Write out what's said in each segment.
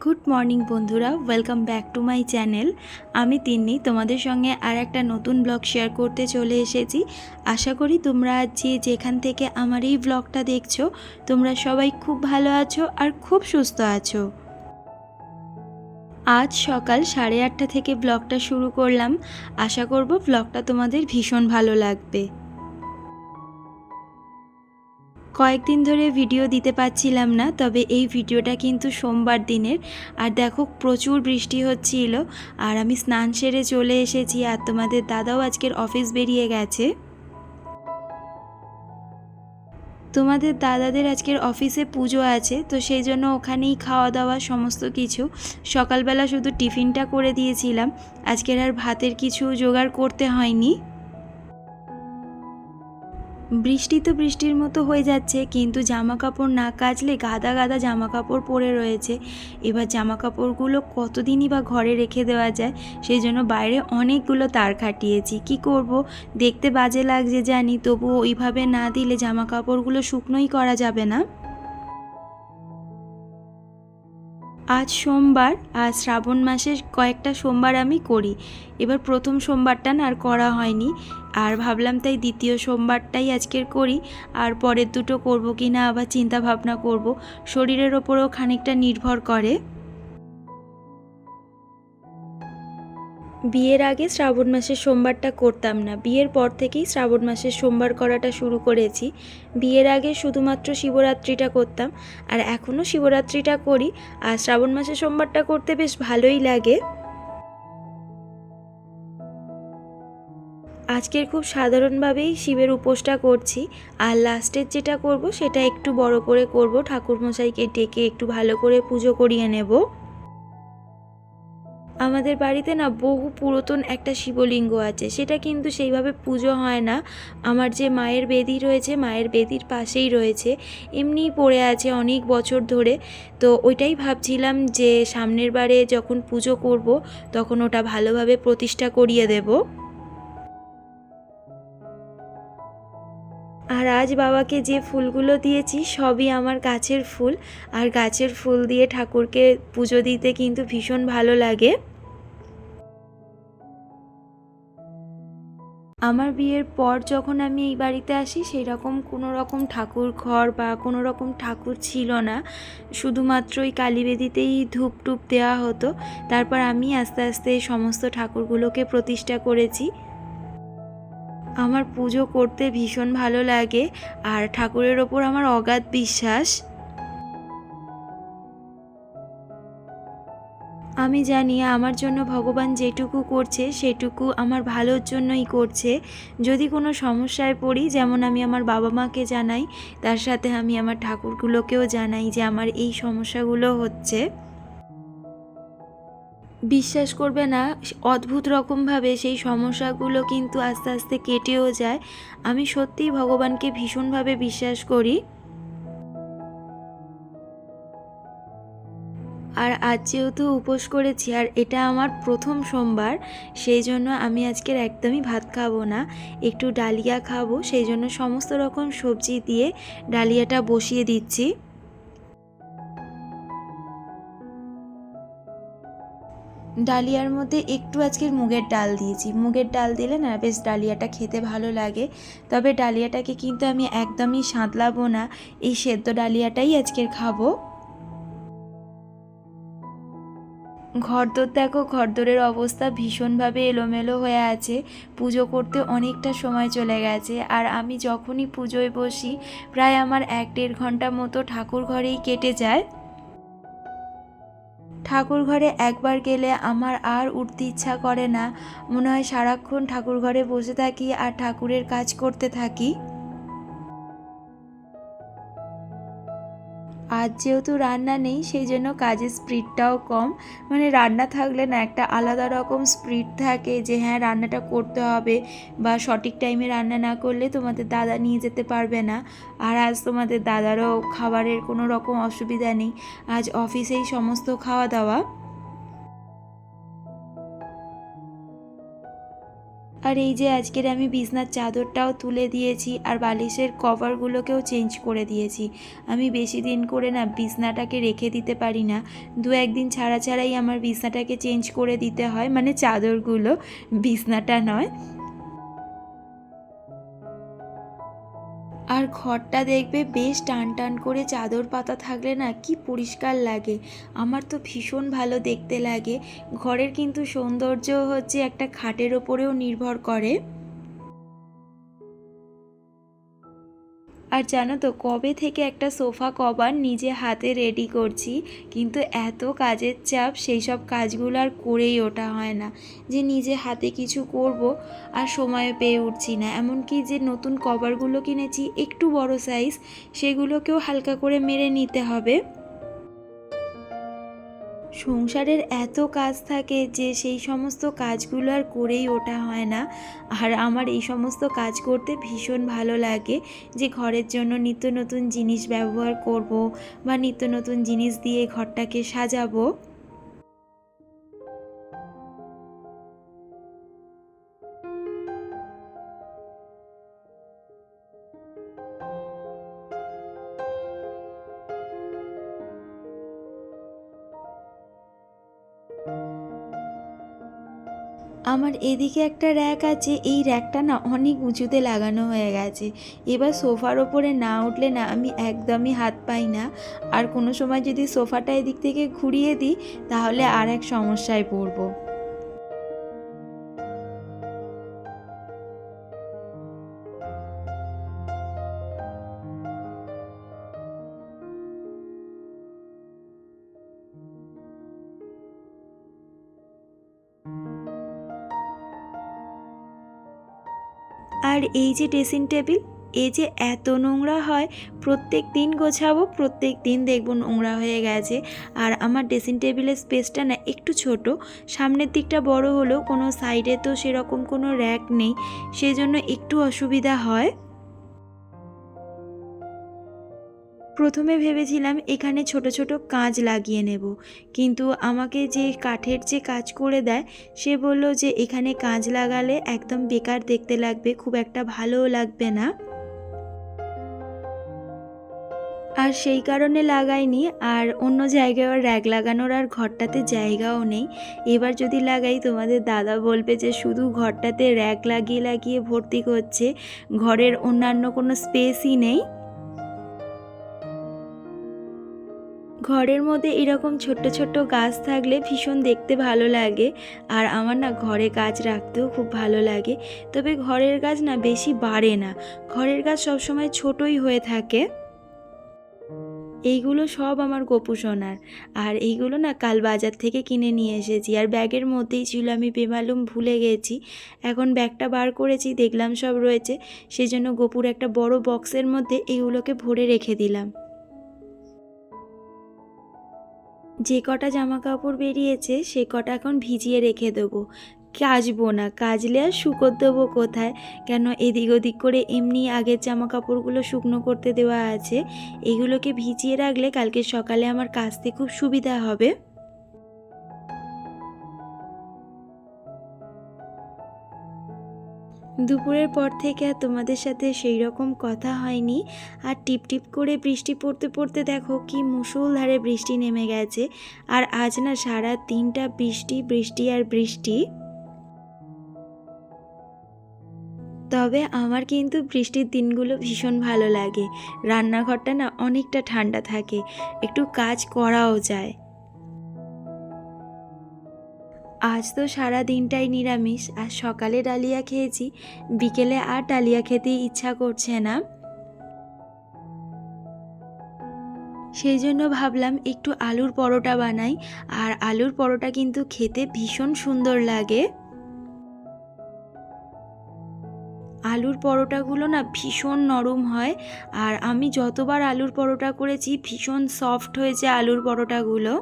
Good morning বন্ধুরা, welcome back to my channel. আমি তিন্নি তোমাদের সঙ্গে আর একটা নতুন ব্লগ শেয়ার করতে চলে এসেছি। আশা করি তোমরা যে যেখান থেকে আমার এই ব্লগটা দেখছো তোমরা সবাই খুব ভালো আছো আর খুব সুস্থ আছো। আজ সকাল 8:30 থেকে ব্লগটা শুরু করলাম। আশা করব ব্লগটা তোমাদের ভীষণ ভালো লাগবে। কয়েকদিন ধরে ভিডিও দিতে পারছিলাম না, তবে এই ভিডিওটা কিন্তু সোমবার দিনের। আর দেখো প্রচুর বৃষ্টি হচ্ছিল আর আমি স্নান সেরে চলে এসেছি, আর তোমাদের দাদাও আজকের অফিস বেরিয়ে গেছে। তোমাদের দাদাদের আজকের অফিসে পুজো আছে, তো সেই জন্য ওখানেই খাওয়া দাওয়া সমস্ত কিছু। সকালবেলা শুধু টিফিনটা করে দিয়েছিলাম, আজকের আর ভাতের কিছু জোগাড় করতে হয়নি। বৃষ্টি তো বৃষ্টির মতো হয়ে যাচ্ছে, কিন্তু জামা কাপড় না কাচলে গাদা গাদা জামা কাপড় পরে রয়েছে। এবার জামা কাপড়গুলো কতদিনই বা ঘরে রেখে দেওয়া যায়, সেই জন্য বাইরে অনেকগুলো তার খাটিয়েছি। কি করব, দেখতে বাজে লাগছে জানি, তবুও ওইভাবে না দিলে জামা কাপড়গুলো শুকনোই করা যাবে না। আজ সোমবার, আর শ্রাবণ মাসের কয়েকটা সোমবার আমি করি। এবার প্রথম সোমবারটা না আর করা হয়নি, আর ভাবলাম তাই দ্বিতীয় সোমবারটাই আজকের করি। আর পরের দুটো করব কি না আবার চিন্তা ভাবনা করব, শরীরের ওপরেও খানিকটা নির্ভর করে। বিয়ের আগে শ্রাবণ মাসের সোমবারটা করতাম না, বিয়ের পর থেকেই শ্রাবণ মাসের সোমবার করাটা শুরু করেছি। বিয়ের আগে শুধুমাত্র শিবরাত্রিটা করতাম, আর এখনও শিবরাত্রিটা করি। আর শ্রাবণ মাসের সোমবারটা করতে বেশ ভালোই লাগে। আজকের খুব সাধারণভাবেই শিবের উপোসটা করছি, আর লাস্টের যেটা করব সেটা একটু বড় করে করব, ঠাকুরমশাইকে ডেকে একটু ভালো করে পুজো করিয়ে নেব। আমাদের বাড়িতে না বহু পুরাতন একটা শিবলিঙ্গ আছে, সেটা কিন্তু সেইভাবে পুজো হয় না। আমার যে মায়ের বেদি রয়েছে, মায়ের বেদির পাশেই রয়েছে, এমনিই পড়ে আছে অনেক বছর ধরে। তো ওইটাই ভাবছিলাম যে সামনের বারে যখন পুজো করব তখন ওটা ভালোভাবে প্রতিষ্ঠা করিয়ে দেব। আর আজ বাবাকে যে ফুলগুলো দিয়েছি সবই আমার গাছের ফুল, আর গাছের ফুল দিয়ে ঠাকুরকে পুজো দিতে কিন্তু ভীষণ ভালো লাগে। আমার বিয়ের পর যখন আমি এই বাড়িতে আসি সেই রকম কোনো রকম ঠাকুর ঘর বা কোনো রকম ঠাকুর ছিল না, শুধুমাত্র ওই কালীবেদিতেই ধূপ টুপ দেওয়া হতো। তারপর আমি আস্তে আস্তে সমস্ত ঠাকুরগুলোকে প্রতিষ্ঠা করেছি। আমার পুজো করতে ভীষণ ভালো লাগে, আর ঠাকুরের ওপর আমার অগাধ বিশ্বাস। আমি জানি আমার জন্য ভগবান যেটুকু করছে সেটুকু আমার ভালোর জন্যই করছে। যদি কোনো সমস্যায় পড়ি, যেমন আমি আমার বাবা মাকে জানাই, তার সাথে আমি আমার ঠাকুরগুলোকেও জানাই যে আমার এই সমস্যাগুলো হচ্ছে। বিশ্বাস করবে না, অদ্ভুত রকমভাবে সেই সমস্যাগুলো কিন্তু আস্তে আস্তে কেটেও যায়। আমি সত্যিই ভগবানকে ভীষণভাবে বিশ্বাস করি। আর আজ যেহেতু উপোস করেছি আর এটা আমার প্রথম সোমবার, সেই জন্য আমি আজকের একদমই ভাত খাবো না, একটু ডালিয়া খাবো। সেই জন্য সমস্ত রকম সবজি দিয়ে ডালিয়াটা বসিয়ে দিচ্ছি। ডালিয়ার মধ্যে একটু আজকের মুগের ডাল দিয়েছি, মুগের ডাল দিলে না বেশ ডালিয়াটা খেতে ভালো লাগে। তবে ডালিয়াটাকে কিন্তু আমি একদমই সাঁতলাবো না, এই সেদ্ধ ডালিয়াটাই আজকের খাবো। ঘরদোর দেখো, ঘরদোরের অবস্থা ভীষণভাবে এলোমেলো হয়ে আছে। পুজো করতে অনেকটা সময় চলে গেছে, আর আমি যখনই পুজোয় বসি প্রায় আমার 1-1.5 ঘন্টা মতো ঠাকুর ঘরেই কেটে যায়। ঠাকুর ঘরে একবার গেলে আমার আর উঠতে ইচ্ছা করে না, মনে হয় সারাক্ষণ ঠাকুর ঘরে বসে থাকি আর ঠাকুরের কাজ করতে থাকি। আজ যেহেতু রান্না নেই সেই জন্য কাজের স্পিডটাও কম। মানে রান্না থাকলে না একটা আলাদা রকম স্পিড থাকে যে হ্যাঁ রান্নাটা করতে হবে, বা সঠিক টাইমে রান্না না করলে তোমাদের দাদা নিয়ে যেতে পারবে না। আর আজ তোমাদের দাদারও খাবারের কোনো রকম অসুবিধা নেই, আজ অফিসেই সমস্ত খাওয়া দাওয়া। আর এই যে আজকের আমি বিছনার চাদরটাও তুলে দিয়েছি আর বালিশের কভারগুলোকেও চেঞ্জ করে দিয়েছি। আমি বেশি দিন করে না বিছনাটাকে রেখে দিতে পারি না, দু একদিন ছাড়া ছাড়াই আমার বিছনাটাকে চেঞ্জ করে দিতে হয়, মানে চাদরগুলো, বিছনাটা নয়। আর ঘরটা দেখবে বেশ টান টান করে চাদর পাতা থাকলে না কি পরিষ্কার লাগে, আমার তো ভীষণ ভালো দেখতে লাগে। ঘরের কিন্তু সৌন্দর্য হচ্ছে একটা খাটের ওপরেও নির্ভর করে। আর জানো তো কবে থেকে একটা সোফা কভার নিজে হাতে রেডি করছি, কিন্তু এত কাজের চাপ সেই সব কাজগুলো আর করেই ওঠা হয় না, যে নিজে হাতে কিছু করব আর সময় পেয়ে উঠছি না। এমনকি যে নতুন কভারগুলো কিনেছি একটু বড় সাইজ, সেগুলোকেও হালকা করে মেরে নিতে হবে। সংসারের এত কাজ থাকে যে সেই সমস্ত কাজগুলো আর করেই ওঠা হয় না। আর আমার এই সমস্ত কাজ করতে ভীষণ ভালো লাগে, যে ঘরের জন্য নিত্য নতুন জিনিস ব্যবহার করব বা নিত্য নতুন জিনিস দিয়ে ঘরটাকে সাজাবো। আমার এদিকে একটা র্যাক আছে, এই র্যাকটা না অনেক উঁচুতে লাগানো হয়ে গেছে। এবার সোফার ওপরে না উঠলে না আমি একদমই হাত পাই না। আর কোনো সময় যদি সোফাটা এদিক থেকে ঘুরিয়ে দিই তাহলে আর এক সমস্যায় পড়বো। আর এই যে ড্রেসিং টেবিল, এই যে এত নোংরা হয়, প্রত্যেক দিন গোছাবো, প্রত্যেক দিন দেখবো নোংরা হয়ে গেছে। আর আমার ড্রেসিং টেবিলের স্পেসটা না একটু ছোট, সামনের দিকটা বড় হলেও কোনো সাইডে তো সেরকম কোনো র্যাক নেই, সেজন্য একটু অসুবিধা হয়। প্রথমে ভেবেছিলাম এখানে ছোট ছোট কাঁচ লাগিয়ে নেব, কিন্তু আমাকে যে কাঠের যে কাজ করে দেয় সে বলল যে এখানে কাঁচ লাগালে একদম বেকার দেখতে লাগবে, খুব একটা ভালোও লাগবে না। আর সেই কারণে লাগাইনি। আর অন্য জায়গায় আর র্যাক লাগানোর আর ঘরটাতে জায়গাও নেই। এবার যদি লাগাই তোমাদের দাদা বলবে যে শুধু ঘরটাতে র্যাক লাগিয়ে লাগিয়ে ভর্তি করছে, ঘরের অন্যান্য কোনো স্পেসই নেই। ঘরের মধ্যে এরকম ছোট্ট ছোট্ট গাছ থাকলে ভীষণ দেখতে ভালো লাগে। আর আমার না ঘরে গাছ রাখতেও খুব ভালো লাগে, তবে ঘরের গাছ না বেশি বাড়ে না, ঘরের গাছ সবসময় ছোটই হয়ে থাকে। এইগুলো সব আমার গোপু সোনার। আর এইগুলো না কাল বাজার থেকে কিনে নিয়ে এসেছি, আর ব্যাগের মধ্যেই ছিল, আমি বেমালুম ভুলে গেছি। এখন ব্যাগটা বার করেছি, দেখলাম সব রয়েছে, সেই জন্য গোপুর একটা বড় বক্সের মধ্যে এইগুলোকে ভরে রেখে দিলাম। যে কটা জামা কাপড় বেরিয়েছে সে কটা এখন ভিজিয়ে রেখে দেবো, কাচবো না, কাচলে আর শুকোতে দেবো কোথায়, কেন এদিক ওদিক করে এমনি আগের জামা কাপড়গুলো শুকনো করতে দেওয়া আছে, এগুলোকে ভিজিয়ে রাখলে কালকে সকালে আমার কাচতে খুব সুবিধা হবে। দুপুরের পর থেকে আর তোমাদের সাথে সেই রকম কথা হয়নি। আর টিপ টিপ করে বৃষ্টি পড়তে পড়তে দেখো কি মুষলধারে বৃষ্টি নেমে গেছে। আর আজ না সারা দিনটা বৃষ্টি বৃষ্টি আর বৃষ্টি। তবে আমার কিন্তু বৃষ্টির দিনগুলো ভীষণ ভালো লাগে, রান্নাঘরটা না অনেকটা ঠান্ডা থাকে, একটু কাজ করাও যায়। আজ তো সারা দিনটাই নিরামিষ, আর সকালে ডালিয়া খেয়েছি, বিকেলে আর ডালিয়া খেতে ইচ্ছা করছে না, সেই জন্য ভাবলাম একটু আলুর পরোটা বানাই। আর আলুর পরোটা কিন্তু খেতে ভীষণ সুন্দর লাগে। আলুর পরোটাগুলো না ভীষণ নরম হয়, আর আমি যতবার আলুর পরোটা করেছি ভীষণ সফট হয়েছে আলুর পরোটাগুলো।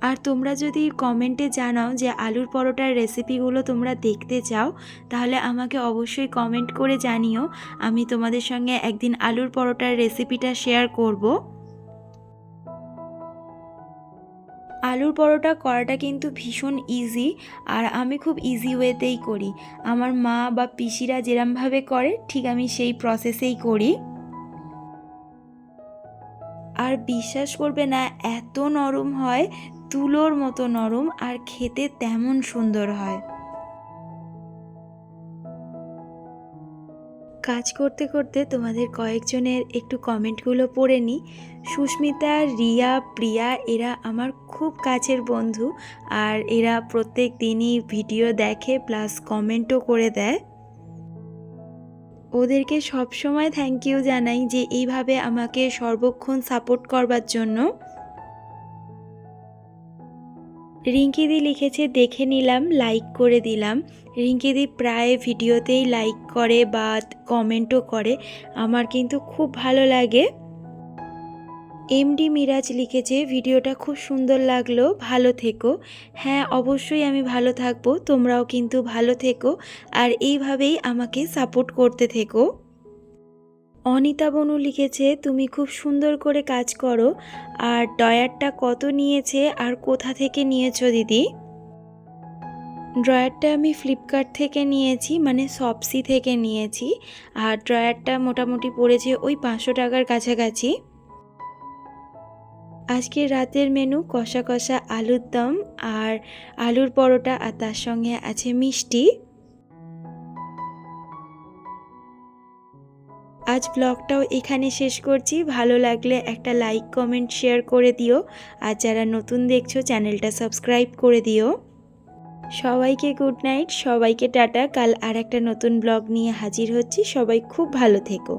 আর তোমরা যদি কমেন্টে জানাও যে আলুর পরোটার রেসিপিগুলো তোমরা দেখতে চাও, তাহলে আমাকে অবশ্যই কমেন্ট করে জানিও, আমি তোমাদের সঙ্গে একদিন আলুর পরোটার রেসিপিটা শেয়ার করব। আলুর পরোটা করাটা কিন্তু ভীষণ ইজি, আর আমি খুব ইজি ওয়েতেই করি। আমার মা বা পিসিরা যেরমভাবে করে ঠিক আমি সেই প্রসেসেই করি। আর বিশ্বাস করবে না, এত নরম হয়, তুলোর মতো নরম, আর খেতে তেমন সুন্দর হয়। কাজ করতে করতে তোমাদের কয়েকজনের একটু কমেন্টগুলো পড়ে নিই। সুস্মিতা, রিয়া, প্রিয়া এরা আমার খুব কাছের বন্ধু, আর এরা প্রত্যেক দিনই ভিডিও দেখে প্লাস কমেন্টও করে দেয়। ওদেরকে সবসময় থ্যাংক ইউ জানাই যে এইভাবে আমাকে সর্বক্ষণ সাপোর্ট করবার জন্য। রিঙ্কিদি লিখেছে দেখে নিলাম, লাইক করে দিলাম। রিঙ্কিদি প্রায় ভিডিওতেই লাইক করে বা কমেন্টও করে, আমার কিন্তু খুব ভালো লাগে। এমডি মিরাজ লিখেছে ভিডিওটা খুব সুন্দর লাগলো, ভালো থেকো। হ্যাঁ, অবশ্যই আমি ভালো থাকবো, তোমরাও কিন্তু ভালো থেকো আর এইভাবেই আমাকে সাপোর্ট করতে থেকো। অনিতা বনু লিখেছে তুমি খুব সুন্দর করে কাজ করো, আর ড্রয়ারটা কত নিয়েছে আর কোথা থেকে নিয়েছো দিদি? ড্রয়ারটা আমি ফ্লিপকার্ট থেকে নিয়েছি, মানে শপসি থেকে নিয়েছি, আর ড্রয়ারটা মোটামুটি পড়েছে ওই 500 টাকার কাছাকাছি। আজকের রাতের মেনু কষা কষা আলুর দম আর আলুর পরোটা, আর তার সঙ্গে আছে মিষ্টি। আজ ব্লগটাও এখানে শেষ করছি। ভালো লাগলে একটা লাইক, কমেন্ট, শেয়ার করে দিও, আর যারা নতুন দেখছো চ্যানেলটা সাবস্ক্রাইব করে দিও। সবাইকে গুড নাইট, সবাইকে টাটা। কাল আর একটা নতুন ব্লগ নিয়ে হাজির হচ্ছি। সবাই খুব ভালো থেকো।